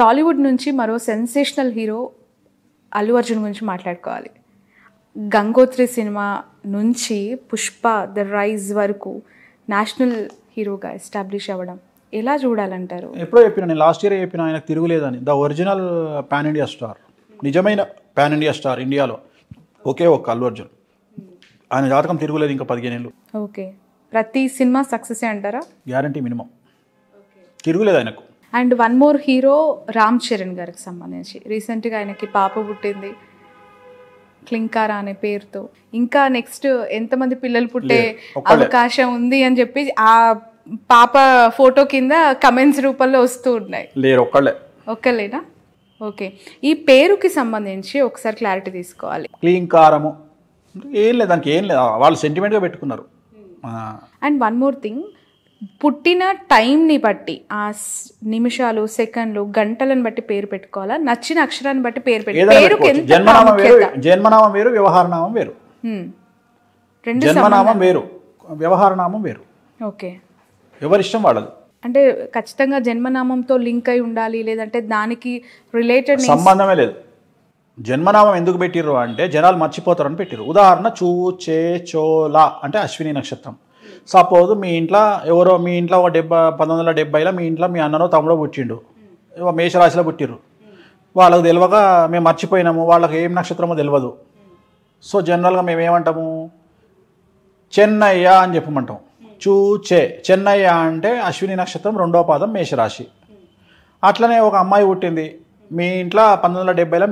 టాలీవుడ్ నుంచి మరో sensational hero Allu Arjun గురించి మాట్లాడుకోవాలి. గంగోత్రి సినిమా నుంచి పుష్ప ద రైజ్ వరకు నేషనల్ హీరోగా ఎస్టాబ్లిష్ అవ్వడం ఎలా చూడాలంటారు? ఎప్పుడో చెప్పిన, నేను లాస్ట్ ఇయర్ చెప్పిన, ఆయనకు తిరుగులేదని. The original pan India star, నిజమైన పాన్ ఇండియా స్టార్ ఇండియాలో ఒకే ఒక్క అల్లు అర్జున్. ఆయన జాతకం తిరుగులేదు ఇంకా 15 ఏళ్ళు. ఓకే, ప్రతి సినిమా సక్సెస్ అంటారా? Guarantee, minimum. తిరుగులేదు ఆయనకు. And one more hero Ram Charan గారికి సంబంధించి రీసెంట్గా ఆయనకి పాప పుట్టింది క్లింకారా అనే పేరుతో. ఇంకా నెక్స్ట్ ఎంతమంది పిల్లలు పుట్టే అవకాశం ఉంది అని చెప్పి ఆ పాప ఫోటో కింద కమెంట్స్ రూపంలో వస్తూ ఉన్నాయి. లేరు, ఒక్కలేనా? ఓకే, ఈ పేరుకి సంబంధించి ఒకసారి క్లారిటీ తీసుకోవాలి. క్లింకారము ఏం లేదు, దానికి ఏం లేదు, వాళ్ళు సెంటిమెంట్గా పెట్టుకున్నారు. అండ్ వన్ మోర్ థింగ్, పుట్టిన టైంని బట్టి ఆ నిమిషాలు, సెకండ్లు, గంటలను బట్టి పేరు పెట్టుకోవాలా? నచ్చిన అక్షరాన్ని బట్టి పేరు పెట్టుకోవాలి. జన్మనామం వేరు, వ్యవహారనామం వేరు. జన్మనామం వేరు, వ్యవహారనామం వేరు. ఓకే, ఎవరిష్టం వాళ్ళది. అంటే ఖచ్చితంగా జన్మనామంతో లింక్ అయి ఉండాలి, లేదంటే దానికి రిలేటెడ్ సంబంధమే లేదు. జన్మనామం ఎందుకు పెట్టిర్రు అంటే జనాలు మర్చిపోతారని పెట్టిర్రు. ఉదాహరణ చూ, చే, చోలా అంటే అశ్విని నక్షత్రం. సపోజ్ మీ ఇంట్లో ఎవరో, మీ ఇంట్లో ఒక 1970లో మీ ఇంట్లో మీ అన్ననో తమ్ముడో పుట్టిండు, మేషరాశిలో పుట్టిర్రు. వాళ్ళకు తెలియక మేము మర్చిపోయినాము, వాళ్ళకి ఏం నక్షత్రమో తెలియదు. సో జనరల్గా మేము ఏమంటాము, చెన్నయ్య అని చెప్పమంటాం. చూచే, చెన్నయ్య అంటే అశ్విని నక్షత్రం, 2వ పాదం, మేషరాశి. అట్లనే ఒక అమ్మాయి పుట్టింది మీ ఇంట్లో 1970లో,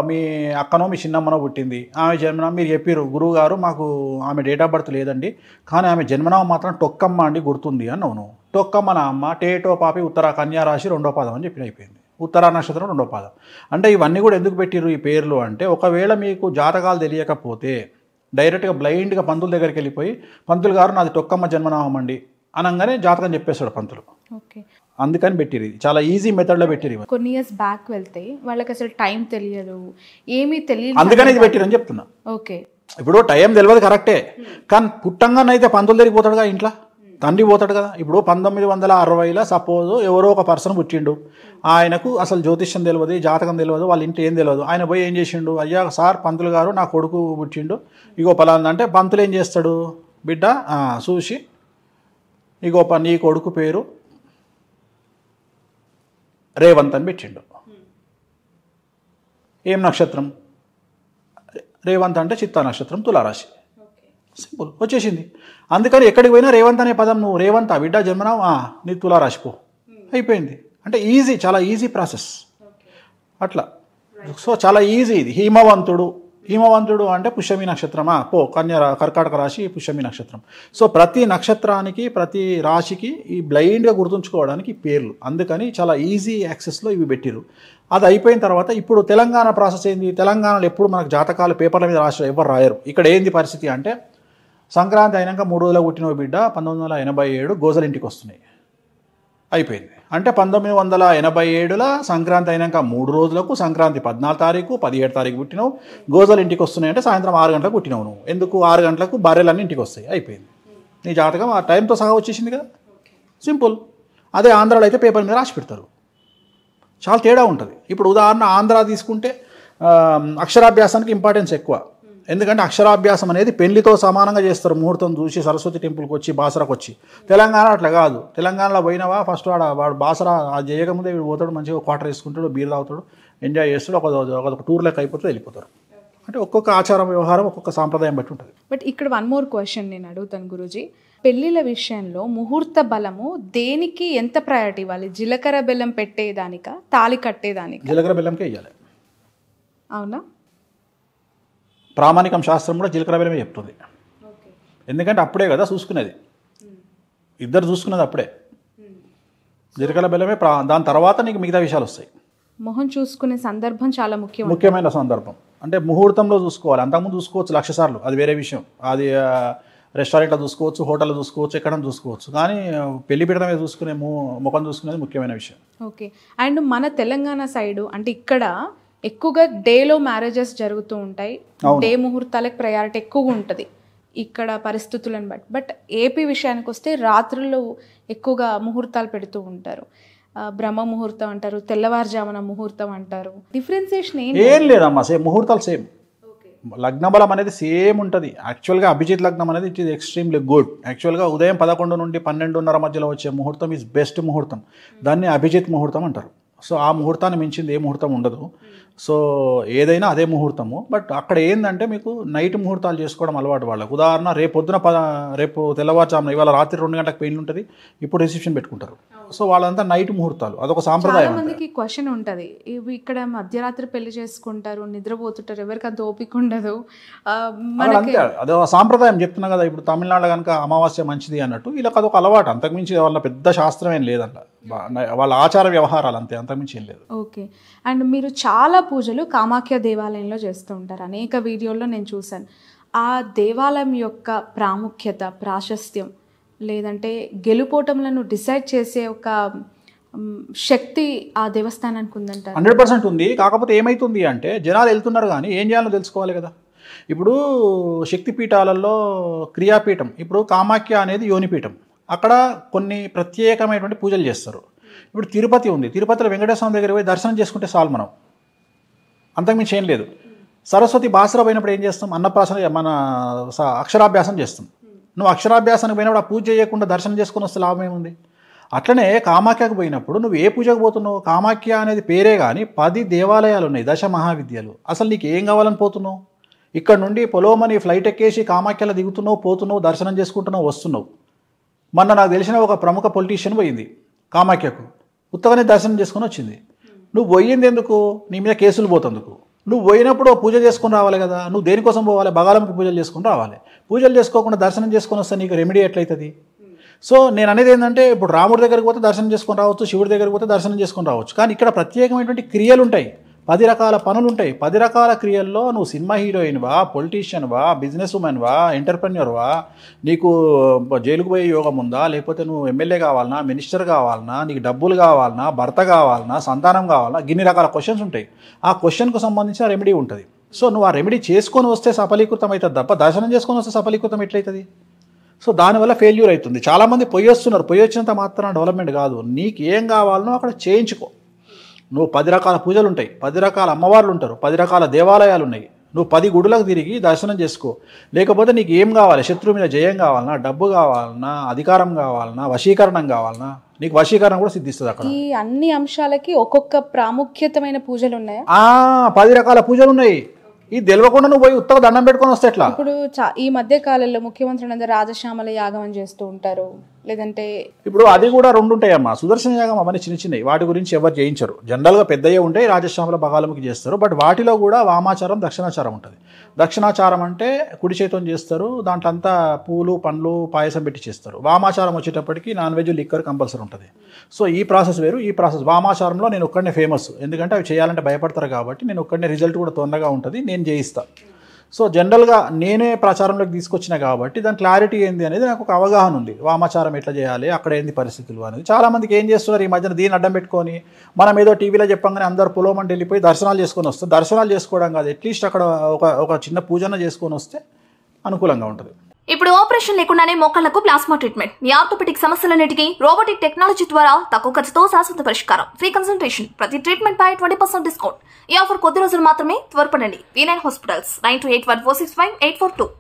మీ అక్కనో మీ చిన్నమ్మనో పుట్టింది. ఆమె జన్మనామం మీరు చెప్పారు, గురువు గారు మాకు ఆమె డేట్ ఆఫ్ బర్త్ లేదండి, కానీ ఆమె జన్మనామం మాత్రం టొక్కమ్మ అండి గుర్తుంది అని. అవును, టొక్కమ్మ నా అమ్మ, టేటో పాపి, ఉత్తర కన్యా రాశి, 2వ పాదం అని చెప్పి అయిపోయింది. ఉత్తరా నక్షత్రం 2వ పాదం. అంటే ఇవన్నీ కూడా ఎందుకు పెట్టిర్రు ఈ పేర్లు అంటే, ఒకవేళ మీకు జాతకాలు తెలియకపోతే డైరెక్ట్గా బ్లైండ్గా పంతుల దగ్గరికి వెళ్ళిపోయి, పంతులు గారు నాది టొక్కమ్మ జన్మనామం అండి అనగానే జాతకం చెప్పేస్తాడు పంతులు. ఓకే, అందుకని పెట్టిరు. చాలా ఈజీ మెథడ్లో పెట్టిరు. కొన్ని ఇయర్స్ బ్యాక్ వెళ్తే వాళ్ళకి అసలు టైం తెలియదు, ఏమీ తెలియదు, అందుకని ఇది పెట్టిరని చెప్తున్నా. ఓకే, ఇప్పుడు టైం తెలియదు కరెక్టే, కానీ పుట్టంగానైతే పంతులు దగ్గరికి పోతాడుగా, ఇంట్లో తండ్రి పోతాడు కదా. ఇప్పుడు 1960లో సపోజ్ ఎవరో ఒక పర్సన్ పుట్టిండు, ఆయనకు అసలు జ్యోతిష్యం తెలియదు, జాతకం తెలియదు, వాళ్ళ ఇంట్లో ఏం తెలియదు. ఆయన పోయి ఏం చేసిండు, అయ్యా సార్ పంతులు గారు నా కొడుకు పుట్టిండు, ఇగో పలానా అంటే పంతులు ఏం చేస్తాడు, బిడ్డ చూసి ఇగో నీ కొడుకు పేరు రేవంత్ అని పెట్టిండు. ఏం నక్షత్రం? రేవంత్ అంటే చిత్తా నక్షత్రం, తులారాశి. సింపుల్, వచ్చేసింది. అందుకని ఎక్కడికి పోయినా రేవంత్ అనే పదం, నువ్వు రేవంత్ బిడ్డ జన్మనామం, నీ తులారాశి పో, అయిపోయింది. అంటే ఈజీ, చాలా ఈజీ ప్రాసెస్ అట్లా. సో చాలా ఈజీ ఇది. హిమవంతుడు అంటే పుష్యమి నక్షత్రమా, పో కర్కాటక రాశి, పుష్యమి నక్షత్రం. సో ప్రతి నక్షత్రానికి, ప్రతి రాశికి ఈ బ్లైండ్గా గుర్తుంచుకోవడానికి పేర్లు. అందుకని చాలా ఈజీ యాక్సెస్లో ఇవి పెట్టిరు. అది అయిపోయిన తర్వాత ఇప్పుడు తెలంగాణ ప్రాసెస్ ఏంది, తెలంగాణలో ఎప్పుడు మనకు జాతకాలు పేపర్ల మీద ఎవరు రాయరు. ఇక్కడ ఏంది పరిస్థితి అంటే, సంక్రాంతి అయినాక 3 రోజుల పుట్టిన బిడ్డ 1987 గోజలింటికి వస్తున్నాయి, అయిపోయింది. అంటే 1987లో సంక్రాంతి అయినాక 3 రోజులకు, సంక్రాంతి 14 తారీఖు 17 తారీఖు పుట్టినావు, గోజలు ఇంటికి వస్తున్నాయి అంటే సాయంత్రం 6 గంటలకు పుట్టినావు నువ్వు. ఎందుకు 6 గంటలకు బర్రెలన్నీ ఇంటికి వస్తాయి, అయిపోయింది. నీ జాతకం ఆ టైంతో సహా వచ్చేసింది కదా, సింపుల్. అదే ఆంధ్రాలో అయితే పేపర్ మీద రాసి పెడతారు, చాలా తేడా ఉంటుంది. ఇప్పుడు ఉదాహరణ ఆంధ్ర తీసుకుంటే అక్షరాభ్యాసానికి ఇంపార్టెన్స్ ఎక్కువ. ఎందుకంటే అక్షరాభ్యాసం అనేది పెళ్లితో సమానంగా చేస్తారు, ముహూర్తం చూసి సరస్వతి టెంపుల్కి వచ్చి బాసరాకు వచ్చి. తెలంగాణ అట్లా కాదు. తెలంగాణలో పోయినావా ఫస్ట్ వాడు బాసరా చేయకముందే వీడు పోతాడు, మంచిగా క్వార్టర్ వేసుకుంటాడు, బీర్ తాగుతాడు, ఎంజాయ్ చేస్తాడు, ఒక టూర్ లెక్క అయిపోతే వెళ్ళిపోతారు. అంటే ఒక్కొక్క ఆచారం, వ్యవహారం, ఒక్కొక్క సాంప్రదాయం బట్టి ఉంటుంది. బట్ ఇక్కడ వన్ మోర్ క్వశ్చన్ నేను అడుగుతాను గురూజీ. పెళ్ళిళ్ళ విషయంలో ముహూర్త బలము దేనికి ఎంత ప్రయారిటీ ఇవ్వాలి? జీలకర్ర బెల్లం పెట్టేదానికా, తాళి కట్టేదానికా? జీలకర్ర బెల్లంకే ఇవ్వాలి. అవునా? ప్రామాణికం శాస్త్రం కూడా జీలకర్ర బెల్లమే చెప్తుంది. ఎందుకంటే అప్పుడే కదా చూసుకునేది, ఇద్దరు చూసుకునేది అప్పుడే. జీలకర్ర బెల్లమే దాని తర్వాత నీకు మిగతా విషయాలు వస్తాయి. మొహం చూసుకునే సందర్భం చాలా ముఖ్యమైన సందర్భం. అంటే ముహూర్తంలో చూసుకోవాలి. అంతకుముందు చూసుకోవచ్చు 1,00,000 సార్లు, అది వేరే విషయం. అది రెస్టారెంట్లో చూసుకోవచ్చు, హోటల్లో చూసుకోవచ్చు, ఎక్కడ చూసుకోవచ్చు. కానీ పెళ్లి పీటల మీద చూసుకునే ముఖం చూసుకునేది ముఖ్యమైన విషయం. ఓకే. అండ్ మన తెలంగాణ సైడు అంటే ఇక్కడ ఎక్కువగా డేలో మ్యారేజెస్ జరుగుతూ ఉంటాయి, డే ముహూర్తాలకు ప్రయారిటీ ఎక్కువగా ఉంటుంది ఇక్కడ పరిస్థితులను బట్టి. బట్ ఏపీ విషయానికి వస్తే రాత్రుల్లో ఎక్కువగా ముహూర్తాలు పెడుతూ ఉంటారు. బ్రహ్మ ముహూర్తం అంటారు, తెల్లవారుజామున ముహూర్తం అంటారు. డిఫరెన్సియేషన్ ఏం లేదమ్మా, సేమ్ ముహూర్తాలు సేమ్. లగ్న బలం అనేది సేమ్ ఉంటుంది. యాక్చువల్గా అభిజిత్ లగ్నం అనేది ఇట్ ఈస్ ఎక్స్ట్రీమ్లీ గుడ్. యాక్చువల్గా ఉదయం 11 నుండి 12:30 మధ్యలో వచ్చే ముహూర్తం ఈజ్ బెస్ట్ ముహూర్తం. దాన్ని అభిజిత్ ముహూర్తం అంటారు. సో ఆ ముహూర్తాన్ని మించింది ఏ ముహూర్తం ఉండదు. సో ఏదైనా అదే ముహూర్తము. బట్ అక్కడ ఏంటంటే మీకు నైట్ ముహూర్తాలు చేసుకోవడం అలవాటు వాళ్ళకు. ఉదాహరణ రేపు తెల్లవారుజామున, ఇవాళ రాత్రి 2 గంటలకు పెళ్లి ఉంటుంది, ఇప్పుడు రిసెప్షన్ పెట్టుకుంటారు. సో వాళ్ళంతా నైట్ ముహూర్తాలు, అదొక సాంప్రదాయం. మందికి క్వశ్చన్ ఉంటుంది, ఇవి ఇక్కడ మధ్యరాత్రి పెళ్లి చేసుకుంటారు, నిద్రపోతుంటారు, ఎవరికి అంత ఓపిక ఉండదు. అంతే, అదో సాంప్రదాయం చెప్తున్నా కదా. ఇప్పుడు తమిళనాడు కనుక అమావాస్య మంచిది అన్నట్టు, వీళ్ళకి అదొక అలవాటు. అంతకుమించి వాళ్ళ పెద్ద శాస్త్రం ఏం లేదంట, వాళ్ళ ఆచార వ్యవహారాలు అంతే, అంతకుమించి ఏం లేదు. ఓకే. అండ్ మీరు చాలా పూజలు కామాఖ్య దేవాలయంలో చేస్తూ ఉంటారు. అనేక వీడియోల్లో నేను చూశాను. ఆ దేవాలయం యొక్క ప్రాముఖ్యత, ప్రాశస్త్యం, లేదంటే గెలుపోటములను డిసైడ్ చేసే ఒక శక్తి ఆ దేవస్థానానికి ఉందంటారు? 100% ఉంది. కాకపోతే ఏమైతుంది అంటే జనాలు వెళ్తున్నారు కానీ ఏం చేయాలో తెలుసుకోవాలి కదా. ఇప్పుడు శక్తిపీఠాలలో క్రియాపీఠం, ఇప్పుడు కామాఖ్య అనేది యోనిపీఠం, అక్కడ కొన్ని ప్రత్యేకమైనటువంటి పూజలు చేస్తారు. ఇప్పుడు తిరుపతి ఉంది, తిరుపతిలో వెంకటేశ్వర స్వామి దగ్గర పోయి దర్శనం చేసుకుంటే చాలు, మనం అంతకుమించి ఏం లేదు. సరస్వతి బాసర పోయినప్పుడు ఏం చేస్తాం, అన్నప్రాసన, మన అక్షరాభ్యాసం చేస్తాం. నువ్వు అక్షరాభ్యాసానికి పోయినప్పుడు ఆ పూజ చేయకుండా దర్శనం చేసుకుని వస్తే లాభం ఏముంది? అట్లనే కామాఖ్యకు పోయినప్పుడు నువ్వు ఏ పూజకు పోతున్నావు? కామాఖ్య అనేది పేరే కానీ 10 దేవాలయాలు ఉన్నాయి, 10 మహావిద్యలు. అసలు నీకు ఏం కావాలని పోతున్నావు? ఇక్కడ నుండి పొలోమని ఫ్లైట్ ఎక్కేసి కామాఖ్యలో దిగుతున్నావు, పోతున్నావు, దర్శనం చేసుకుంటున్నావు, వస్తున్నావు. మొన్న నాకు తెలిసిన ఒక ప్రముఖ పొలిటీషియన్ పోయింది కామాఖ్యకు, ఉత్తగానే దర్శనం చేసుకుని వచ్చింది. నువ్వు పోయింది ఎందుకు? నీ మీద కేసులు పోతందుకు. నువ్వు పోయినప్పుడు పూజ చేసుకుని రావాలి కదా. నువ్వు దేనికోసం పోవాలి? బగాలంకి పూజలు చేసుకుని రావాలి. పూజలు చేసుకోకుండా దర్శనం చేసుకొని వస్తే నీకు రెమెడీ ఎట్లయితుంది? సో నేను అనేది ఏంటంటే, ఇప్పుడు రాముడి దగ్గరికి పోతే దర్శనం చేసుకొని రావచ్చు, శివుడి దగ్గరికి పోతే దర్శనం చేసుకొని రావచ్చు. కానీ ఇక్కడ ప్రత్యేకమైనటువంటి క్రియలు ఉంటాయి, 10 రకాల పనులు ఉంటాయి. 10 రకాల క్రియల్లో నువ్వు సినిమా హీరోయిన్వా, పొలిటీషియన్వా, బిజినెస్ ఉమెన్వా, ఎంటర్ప్రెన్యూర్వా, నీకు జైలుకు పోయే యోగం ఉందా, లేకపోతే నువ్వు ఎమ్మెల్యే కావాలన్నా, మినిస్టర్ కావాలన్నా, నీకు డబ్బులు కావాలన్నా, భర్త కావాలన్నా, సంతానం కావాలన్నా, ఇన్ని రకాల క్వశ్చన్స్ ఉంటాయి. ఆ క్వశ్చన్కు సంబంధించిన రెమెడీ ఉంటుంది. సో నువ్వు ఆ రెమెడీ చేసుకొని వస్తే సఫలీకృతం అవుతుంది తప్ప దర్శనం చేసుకొని వస్తే సఫలీకృతం ఎట్లయితుంది? సో దానివల్ల ఫెయిల్యూర్ అవుతుంది. చాలామంది పొయ్యి వస్తున్నారు, పొయ్యి వచ్చినంత మాత్రం డెవలప్మెంట్ కాదు. నీకు ఏం కావాలనో అక్కడ చేయించుకో. నువ్వు 10 రకాల పూజలు ఉంటాయి, 10 రకాల అమ్మవార్లు ఉంటారు, 10 రకాల దేవాలయాలు ఉన్నాయి. నువ్వు 10 గుడులకు తిరిగి దర్శనం చేసుకో. లేకపోతే నీకు ఏం కావాలి? శత్రువు మీద జయం కావాలన్నా, డబ్బు కావాలన్నా, అధికారం కావాలన్నా, వశీకరణం కావాలన్నా, నీకు వశీకరణ కూడా సిద్ధిస్తుంది అక్కడ. ఈ అన్ని అంశాలకి ఒక్కొక్క ప్రాముఖ్యతమైన పూజలు ఉన్నాయా? 10 రకాల పూజలు ఉన్నాయి. ఇది తెలియకుండా నువ్వు పోయి ఉత్తగా దండం పెట్టుకొని వస్తే ఎట్లా? ఇప్పుడు ఈ మధ్య కాలంలో ముఖ్యమంత్రులు అందరూ రాజశ్యామల యాగం అని చేస్తూ ఉంటారు, లేదంటే ఇప్పుడు అది కూడా 2 ఉంటాయమ్మా. సుదర్శన యాగం అవన్నీ చిన్న చిన్నవి, వాటి గురించి ఎవరు చేయించరు. జనరల్గా పెద్దయ్యే ఉంటాయి, రాజశ్యామల బగాలముకి చేస్తారు. బట్ వాటిలో కూడా వామాచారం, దక్షిణాచారం ఉంటుంది. దక్షిణాచారం అంటే కుడి చేతితో చేస్తారు, దాంట్లో అంతా పూలు, పండ్లు, పాయసం పెట్టి చేస్తారు. వామాచారం వచ్చేటప్పటికి నాన్ వెజ్, లిక్కర్ కంపల్సరీ ఉంటుంది. సో ఈ ప్రాసెస్ వేరు, ఈ ప్రాసెస్. వామాచారంలో నేను ఒక్కడనే ఫేమస్, ఎందుకంటే అవి చేయాలంటే భయపడతారు కాబట్టి నేను ఒక్కడనే, రిజల్ట్ కూడా తొందరగా ఉంటుంది, నేను చేయిస్తాను. సో జనరల్గా నేనే ప్రచారంలోకి తీసుకొచ్చిన కాబట్టి దాని క్లారిటీ ఏంది అనేది నాకు ఒక అవగాహన ఉంది. వామాచారం ఎట్లా చేయాలి, అక్కడ ఏంది పరిస్థితులు అనేది. చాలామందికి ఏం చేస్తున్నారు ఈ మధ్యన, దీన్ని అడ్డం పెట్టుకొని మనం ఏదో టీవీలో చెప్పంగానే అందరు పొలోమంటే వెళ్ళిపోయి దర్శనాలు చేసుకొని వస్తారు. దర్శనాలు చేసుకోవడం కాదు, అట్లీస్ట్ అక్కడ ఒక చిన్న పూజన చేసుకొని వస్తే అనుకూలంగా ఉంటుంది. ఇప్పుడు ఆపరేషన్ లేకుండానే మోకాళ్లకు ప్లాస్మా ట్రీట్మెంట్, మీ ఆర్థోపెటిక్ సమస్యలన్నిటికీ రోబోటిక్ టెక్నాలజీ ద్వారా తక్కువ ఖర్చుతో శాశ్వత పరిష్కారం, ఫ్రీ కన్సల్టేషన్, ప్రతి ట్రీట్మెంట్ పై 20% డిస్కౌంట్. ఈ ఆఫర్ కొద్ది రోజులు మాత్రమే, త్వరపడండి. V9 hospitals 9281465842.